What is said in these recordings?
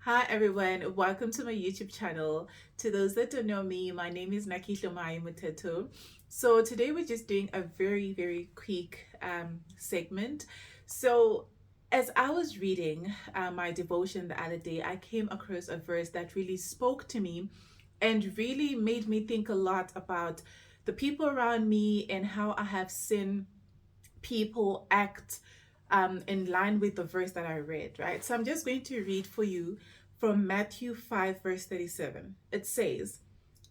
Hi everyone, welcome to my YouTube channel. To those that don't know me, my name is Naki Hlomayi. So today we're just doing a very quick segment. So as I was reading my devotion the other day, I came across a verse that really spoke to me and really made me think a lot about the people around me and how I have seen people act in line with the verse that I read, right? So I'm just going to read for you from Matthew 5, verse 37. It says,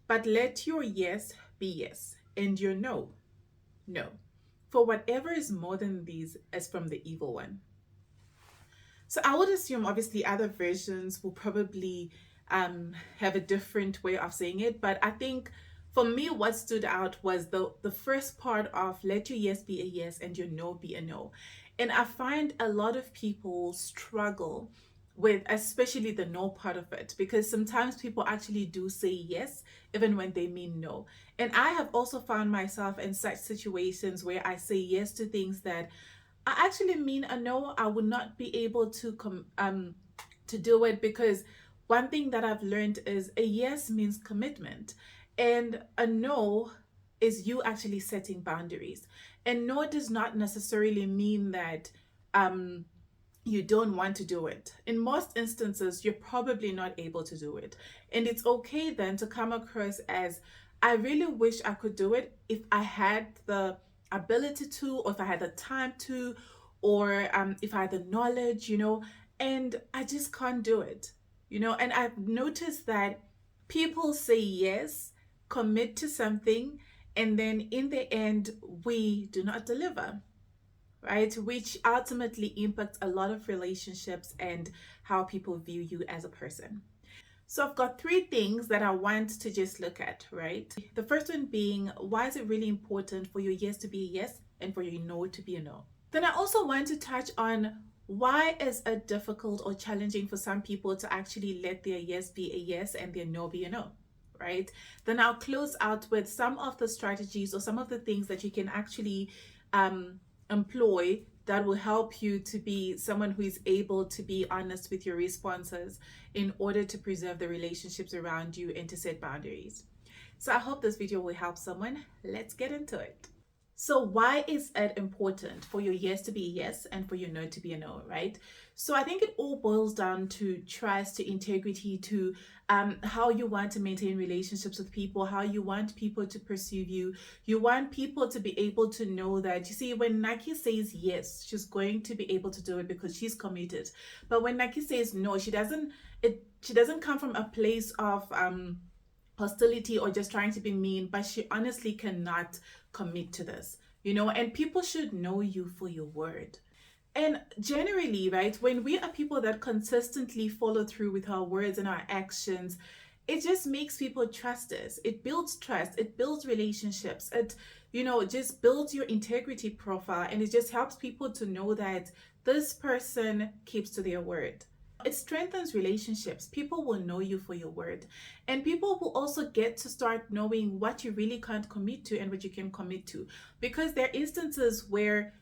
"But let your yes be yes, and your no, no. For whatever is more than these is from the evil one." So I would assume, obviously, other versions will probably have a different way of saying it, but I think for me, what stood out was the first part of "let your yes be a yes and your no be a no," and I find a lot of people struggle with especially the no part of it, because sometimes people actually do say yes even when they mean no. And I have also found myself in such situations where I say yes to things that I actually mean a no. I would not be able to do it, because one thing that I've learned is a yes means commitment, and a no is you actually setting boundaries. And no does not necessarily mean that um you don't want to do it. In most instances, you're probably not able to do it. And it's okay then to come across as, I really wish I could do it if I had the ability to, or if I had the time to, or if I had the knowledge, and I just can't do it. And I've noticed that people say yes, commit to something, and then in the end, we do not deliver, right? Which ultimately impacts a lot of relationships and how people view you as a person. So I've got three things that I want to just look at, right? The first one being, why is it really important for your yes to be a yes and for your no to be a no? Then I also want to touch on, why is it difficult or challenging for some people to actually let their yes be a yes and their no be a no, right? Then I'll close out with some of the strategies or some of the things that you can actually um, employ that will help you to be someone who is able to be honest with your responses in order to preserve the relationships around you and to set boundaries. So I hope this video will help someone. Let's get into it. So why is it important for your yes to be a yes and for your no to be a no, right? So I think it all boils down to trust, to integrity, to how you want to maintain relationships with people, how you want people to perceive you. You want people to be able to know that, you see, when Naki says yes, she's going to be able to do it because she's committed. But when Naki says no, she doesn't come from a place of hostility or just trying to be mean, but she honestly cannot commit to this. And people should know you for your word. And generally, right, when we are people that consistently follow through with our words and our actions, it just makes people trust us. It builds trust, it builds relationships, it just builds your integrity profile, and it just helps people to know that this person keeps to their word. It strengthens relationships. People will know you for your word. And people will also get to start knowing what you really can't commit to and what you can commit to. Because there are instances where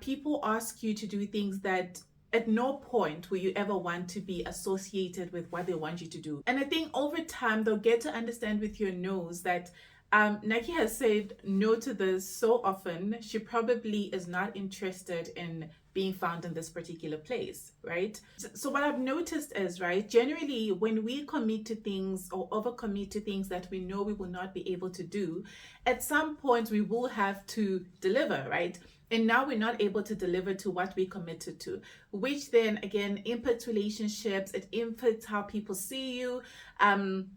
people ask you to do things that at no point will you ever want to be associated with what they want you to do. And I think over time, they'll get to understand with your no's that Naki has said no to this so often, she probably is not interested in being found in this particular place, right? So what I've noticed is, right, generally when we commit to things or overcommit to things that we know we will not be able to do, at some point we will have to deliver, right? And now we're not able to deliver to what we committed to, which then again impacts relationships, it impacts how people see you, and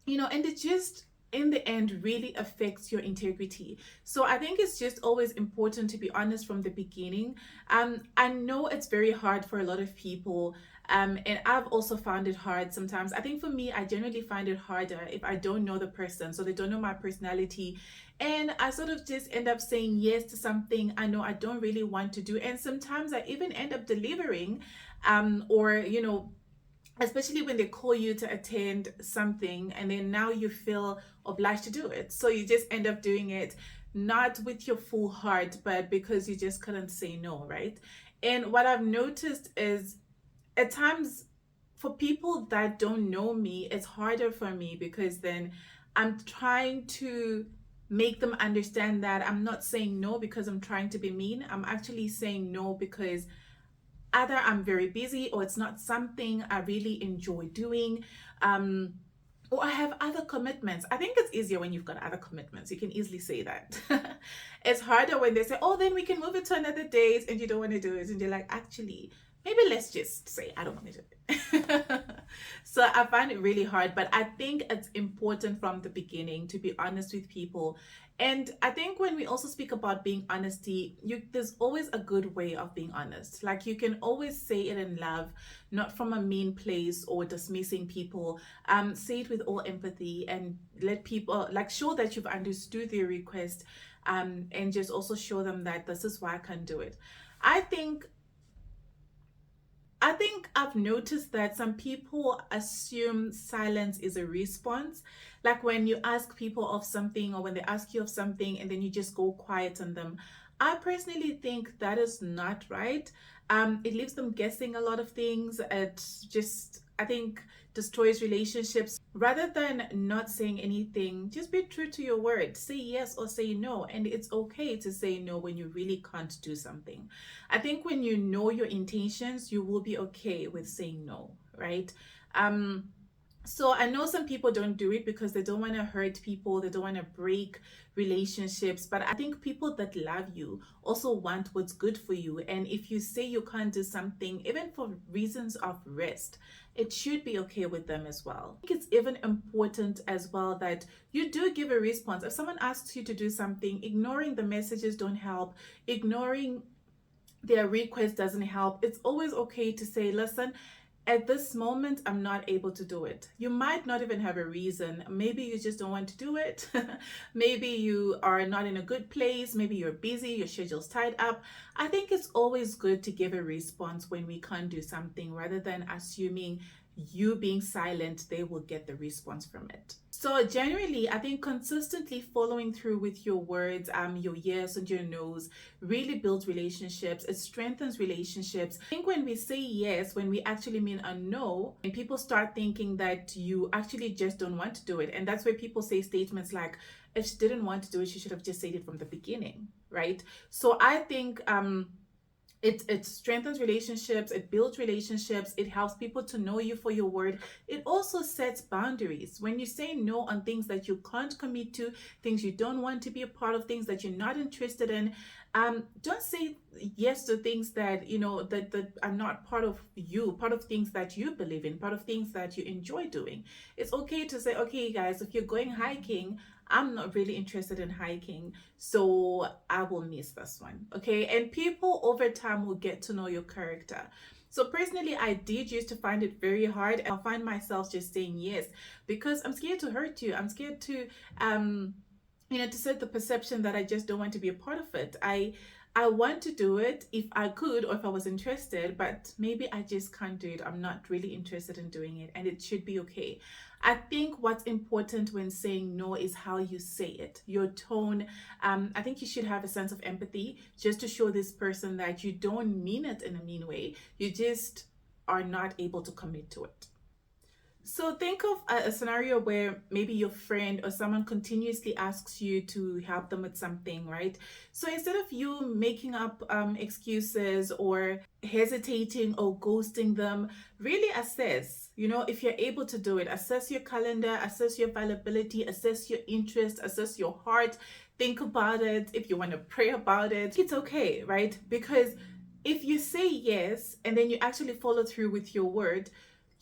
it just in the end really affects your integrity. So I think it's just always important to be honest from the beginning. I know it's very hard for a lot of people, and I've also found it hard sometimes. I think for me, I generally find it harder if I don't know the person, so they don't know my personality, and I sort of just end up saying yes to something I know I don't really want to do, and sometimes I even end up delivering, or especially when they call you to attend something and then now you feel obliged to do it. So you just end up doing it not with your full heart, but because you just couldn't say no, right? And what I've noticed is at times for people that don't know me, it's harder for me because then I'm trying to make them understand that I'm not saying no because I'm trying to be mean. I'm actually saying no because either I'm very busy or it's not something I really enjoy doing. Um, or I have other commitments. I think it's easier when you've got other commitments. You can easily say that. It's harder when they say, oh, then we can move it to another date and you don't want to do it. And you're like, actually, maybe let's just say, I don't want to do it. So I find it really hard. But I think it's important from the beginning to be honest with people. And I think when we also speak about being honesty, there's always a good way of being honest. Like you can always say it in love, not from a mean place or dismissing people. Say it with all empathy and let people like show that you've understood their request, and just also show them that this is why I can't do it. I think I think I've noticed that some people assume silence is a response. Like when you ask people of something or when they ask you of something and then you just go quiet on them. I personally think that is not right. It leaves them guessing a lot of things. It just, I think, destroys relationships. Rather than not saying anything, just be true to your word. Say yes or say no. And it's okay to say no when you really can't do something. I think when you know your intentions, you will be okay with saying no, right? Um, so I know some people don't do it because they don't want to hurt people, they don't want to break relationships, but I think people that love you also want what's good for you. And if you say you can't do something, even for reasons of rest, it should be okay with them as well. I think it's even important as well that you do give a response. If someone asks you to do something, ignoring the messages don't help, ignoring their request doesn't help. It's always okay to say, listen, at this moment, I'm not able to do it. You might not even have a reason. Maybe you just don't want to do it. Maybe you are not in a good place. Maybe you're busy, your schedule's tied up. I think it's always good to give a response when we can't do something rather than assuming you being silent, they will get the response from it. So generally, I think consistently following through with your words, your yes and your no's really builds relationships. It strengthens relationships. I think when we say yes, when we actually mean a no, and people start thinking that you actually just don't want to do it. And that's where people say statements like, if she didn't want to do it, she should have just said it from the beginning, right? So I think it strengthens relationships, it builds relationships, it helps people to know you for your word. It also sets boundaries. When you say no on things that you can't commit to, things you don't want to be a part of, things that you're not interested in, don't say yes to things that that are not part of you, part of things that you believe in, part of things that you enjoy doing. It's okay to say, okay guys, if you're going hiking, I'm not really interested in hiking, so I will miss this one. Okay. And people over time will get to know your character. So personally, I did used to find it very hard. I'll find myself just saying yes because I'm scared to hurt you. I'm scared to to set the perception that I just don't want to be a part of it. I want to do it if I could or if I was interested, but maybe I just can't do it. I'm not really interested in doing it, and it should be okay. I think what's important when saying no is how you say it, your tone. I think you should have a sense of empathy just to show this person that you don't mean it in a mean way. You just are not able to commit to it. So think of a scenario where maybe your friend or someone continuously asks you to help them with something, right? So instead of you making up excuses or hesitating or ghosting them, really assess, if you're able to do it. Assess your calendar, assess your availability, assess your interest, assess your heart. Think about it. If you want to pray about it, it's okay, right? Because if you say yes and then you actually follow through with your word,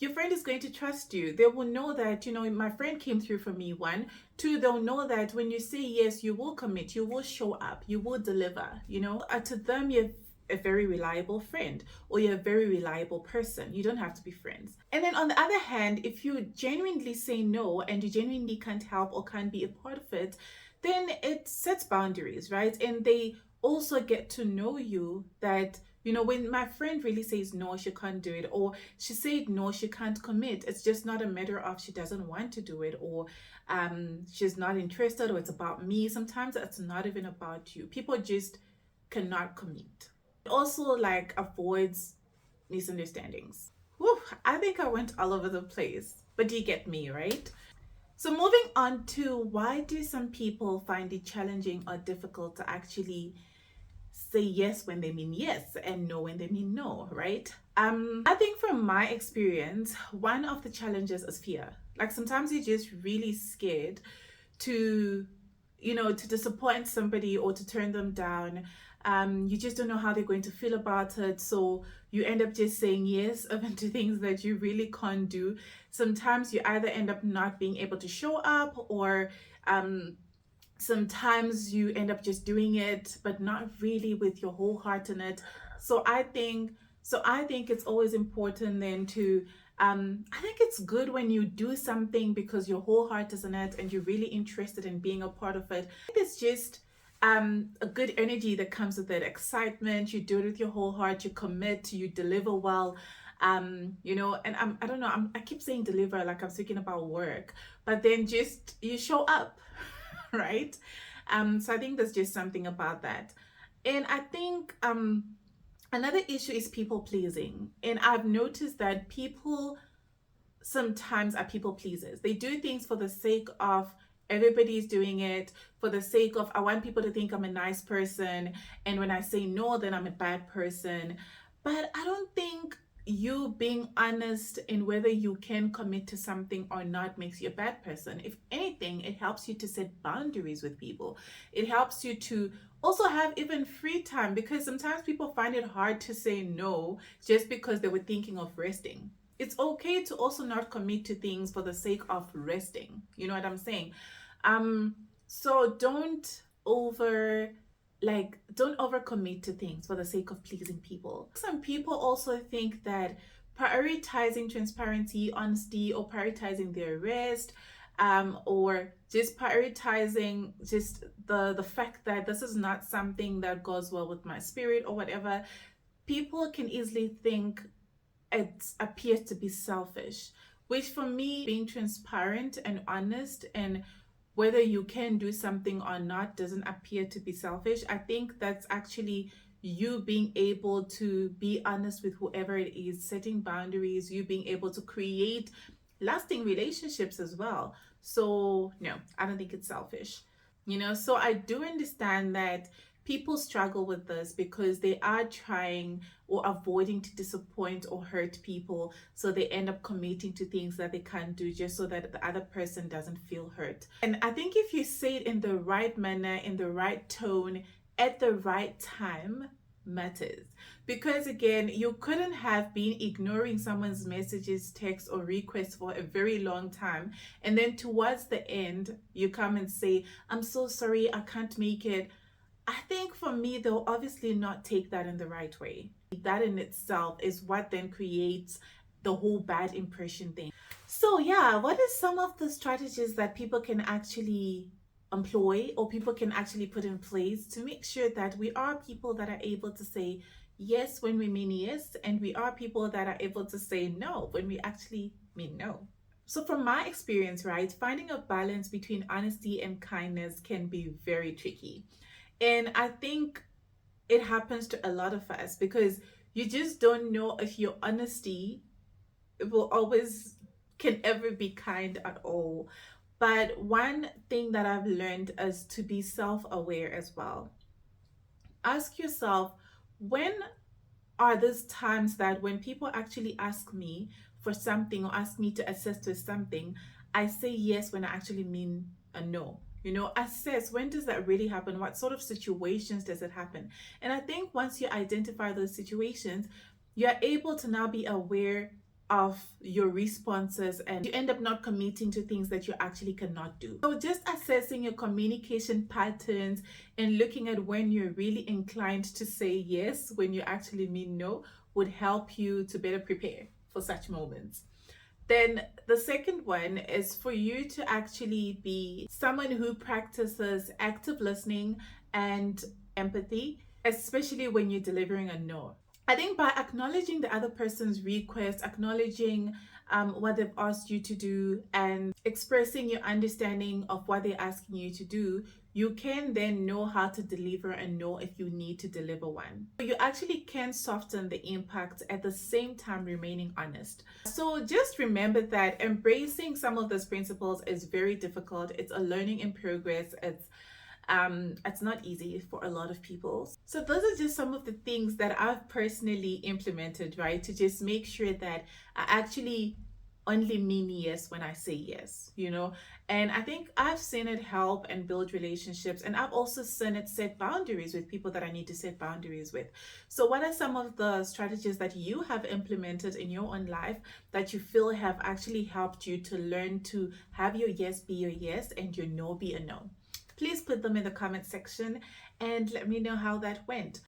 your friend is going to trust you. They will know that, my friend came through for me. One, two, they'll know that when you say yes, you will commit, you will show up, you will deliver, To them, you're a very reliable friend or you're a very reliable person. You don't have to be friends. And then on the other hand, if you genuinely say no and you genuinely can't help or can't be a part of it, then it sets boundaries, right? And they also get to know you that when my friend really says no, she can't do it, or she said no, she can't commit. It's just not a matter of she doesn't want to do it, or she's not interested, or it's about me. Sometimes it's not even about you. People just cannot commit. It also like avoids misunderstandings. Whew, I think I went all over the place, but you get me, right? So, moving on to why do some people find it challenging or difficult to actually say yes when they mean yes and no when they mean no, right? I think from my experience, one of the challenges is fear. Like sometimes you're just really scared to, to disappoint somebody or to turn them down. You just don't know how they're going to feel about it. So you end up just saying yes even to things that you really can't do. Sometimes you either end up not being able to show up, or um, sometimes you end up just doing it but not really with your whole heart in it. So i think it's always important then to I think it's good when you do something because your whole heart is in it and you're really interested in being a part of it. It's just a good energy that comes with it, excitement. You do it with your whole heart, you commit, you deliver well. And I don't know, I keep saying deliver like I'm speaking about work, but then just you show up right? So I think there's just something about that. And I think another issue is people pleasing. And I've noticed that people sometimes are people pleasers. They do things for the sake of everybody's doing it, for the sake of I want people to think I'm a nice person, and when I say no then I'm a bad person. But I don't think you being honest in whether you can commit to something or not makes you a bad person. If anything, it helps you to set boundaries with people. It helps you to also have even free time, because sometimes people find it hard to say no just because they were thinking of resting. It's okay to also not commit to things for the sake of resting. You know what I'm saying? Um, so don't overcommit to things for the sake of pleasing people. Some people also think that prioritizing transparency, honesty, or prioritizing their rest, or just prioritizing just the fact that this is not something that goes well with my spirit or whatever, people can easily think it appears to be selfish, which for me, being transparent and honest and whether you can do something or not doesn't appear to be selfish. I think that's actually you being able to be honest with whoever it is, setting boundaries, you being able to create lasting relationships as well. So, no, I don't think it's selfish. So I do understand that people struggle with this because they are trying or avoiding to disappoint or hurt people, so they end up committing to things that they can't do just so that the other person doesn't feel hurt. And I think if you say it in the right manner, in the right tone, at the right time, matters. Because again, you couldn't have been ignoring someone's messages, texts, or requests for a very long time, and then towards the end you come and say, I'm so sorry, I can't make it. I think for me, they'll obviously not take that in the right way. That in itself is what then creates the whole bad impression thing. So, yeah, what are some of the strategies that people can actually employ or people can actually put in place to make sure that we are people that are able to say yes when we mean yes, and we are people that are able to say no when we actually mean no? So, from my experience, right, finding a balance between honesty and kindness can be very tricky. And I think it happens to a lot of us because you just don't know if your honesty will always can ever be kind at all. But one thing that I've learned is to be self-aware as well. Ask yourself, when are those times that when people actually ask me for something or ask me to assist with something, I say yes when I actually mean a no? Assess, when does that really happen? What sort of situations does it happen? And I think once you identify those situations, you're able to now be aware of your responses, and you end up not committing to things that you actually cannot do. So just assessing your communication patterns and looking at when you're really inclined to say yes when you actually mean no would help you to better prepare for such moments. Then the second one is for you to actually be someone who practices active listening and empathy, especially when you're delivering a no. I think by acknowledging the other person's request, acknowledging what they've asked you to do, and expressing your understanding of what they're asking you to do, you can then know how to deliver and know if you need to deliver one. You actually can soften the impact at the same time remaining honest. So just remember that embracing some of those principles is very difficult. It's a learning in progress. It's not easy for a lot of people. So those are just some of the things that I've personally implemented, right, to just make sure that I actually only mean yes when I say yes, you know. And I think I've seen it help and build relationships, and I've also seen it set boundaries with people that I need to set boundaries with. So what are some of the strategies that you have implemented in your own life that you feel have actually helped you to learn to have your yes be your yes and your no be a no? Please put them in the comment section and let me know how that went.